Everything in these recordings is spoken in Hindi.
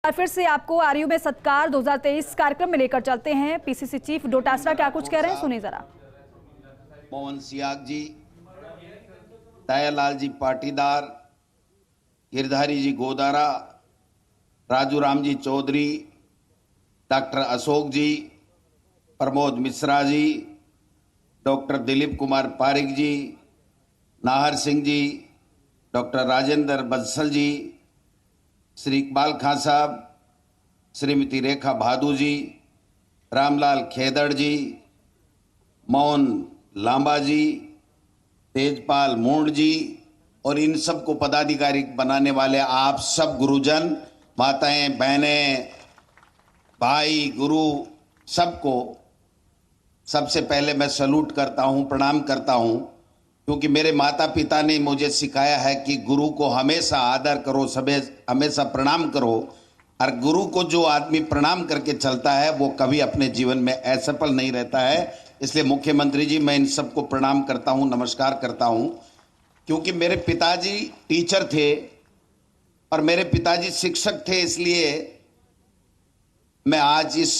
फिर से आपको आरयू में सत्कार 2023 कार्यक्रम में लेकर चलते हैं। पीसीसी चीफ डोटासरा क्या कुछ कह रहे हैं, सुनिए जरा। मोहन सियाग जी, दयालाल जी पाटीदार, गिरधारी जी गोदारा, राजू राम जी चौधरी, डॉक्टर अशोक जी, प्रमोद मिश्रा जी, डॉक्टर दिलीप कुमार पारिक जी, नाहर सिंह जी, डॉक्टर राजेंद्र बंसल जी, श्री इकबाल खां साहब, श्रीमती रेखा भादू जी, रामलाल खेदड़ जी, मोहन लांबा जी, तेजपाल मूंड जी और इन सब को पदाधिकारी बनाने वाले आप सब गुरुजन, माताएं, बहनें, भाई, गुरु, सबको सबसे पहले मैं सैल्यूट करता हूं, प्रणाम करता हूं, क्योंकि मेरे माता पिता ने मुझे सिखाया है कि गुरु को हमेशा आदर करो, हमेशा प्रणाम करो। और गुरु को जो आदमी प्रणाम करके चलता है वो कभी अपने जीवन में असफल नहीं रहता है। इसलिए मुख्यमंत्री जी, मैं इन सबको प्रणाम करता हूं, नमस्कार करता हूं, क्योंकि मेरे पिताजी टीचर थे और मेरे पिताजी शिक्षक थे। इसलिए मैं आज इस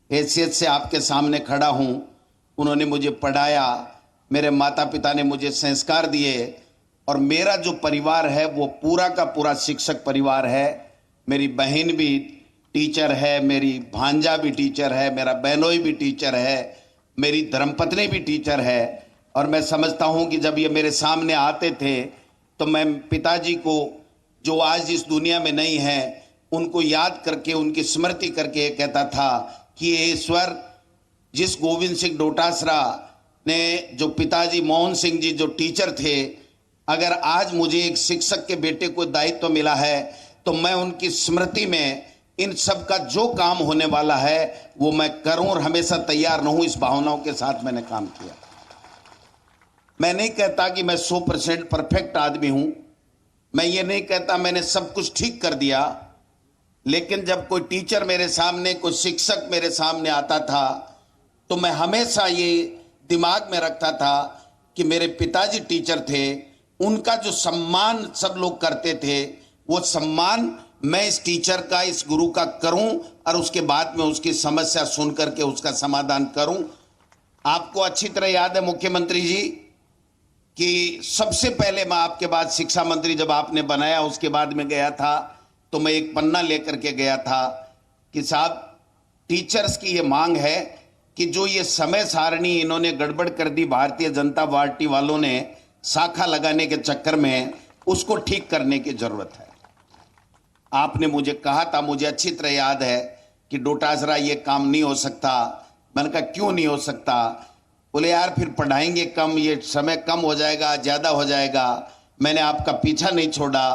हैसियत से आपके सामने खड़ा हूं। उन्होंने मुझे पढ़ाया, मेरे माता पिता ने मुझे संस्कार दिए और मेरा जो परिवार है वो पूरा का पूरा शिक्षक परिवार है। मेरी बहन भी टीचर है, मेरी भांजा भी टीचर है, मेरा बहनोई भी टीचर है, मेरी धर्मपत्नी भी टीचर है। और मैं समझता हूं कि जब ये मेरे सामने आते थे तो मैं पिताजी को, जो आज इस दुनिया में नहीं है, उनको याद करके, उनकी स्मृति करके कहता था कि ईश्वर, जिस गोविंद सिंह डोटासरा ने, जो पिताजी मोहन सिंह जी जो टीचर थे, अगर आज मुझे एक शिक्षक के बेटे को दायित्व मिला है तो मैं उनकी स्मृति में इन सब का जो काम होने वाला है वो मैं करूं और हमेशा तैयार रहूं। इस भावनाओं के साथ मैंने काम किया। मैं नहीं कहता कि मैं 100% परफेक्ट आदमी हूं, मैं ये नहीं कहता मैंने सब कुछ ठीक कर दिया, लेकिन जब कोई टीचर मेरे सामने, कोई शिक्षक मेरे सामने आता था तो मैं हमेशा ये दिमाग में रखता था कि मेरे पिताजी टीचर थे, उनका जो सम्मान सब लोग करते थे वो सम्मान मैं इस टीचर का, इस गुरु का करूं और उसके बाद में उसकी समस्या सुन करके उसका समाधान करूं। आपको अच्छी तरह याद है मुख्यमंत्री जी कि सबसे पहले मैं आपके बाद शिक्षा मंत्री जब आपने बनाया उसके बाद में गया था तो मैं एक पन्ना लेकर के गया था कि साहब, टीचर्स की ये मांग है कि जो ये समय सारणी इन्होंने गड़बड़ कर दी भारतीय जनता पार्टी वालों ने शाखा लगाने के चक्कर में, उसको ठीक करने की जरूरत है। आपने मुझे कहा था, मुझे अच्छी तरह याद है कि डोटासरा ये काम नहीं हो सकता। मैंने कहा क्यों नहीं हो सकता? बोले यार फिर पढ़ाएंगे कम, ये समय कम हो जाएगा, ज्यादा हो जाएगा। मैंने आपका पीछा नहीं छोड़ा।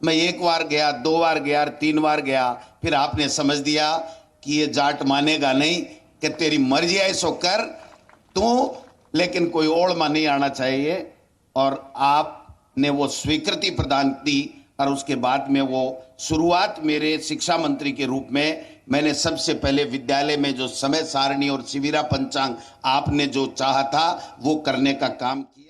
मैं एक बार गया, 2 बार गया, 3 बार गया, फिर आपने समझ दिया कि ये जाट मानेगा नहीं, कि तेरी मर्जी है सो कर तू, लेकिन कोई ओढ़ नहीं आना चाहिए। और आपने वो स्वीकृति प्रदान की और उसके बाद में वो शुरुआत मेरे शिक्षा मंत्री के रूप में मैंने सबसे पहले विद्यालय में जो समय सारणी और शिविरा पंचांग आपने जो चाहा था वो करने का काम किया।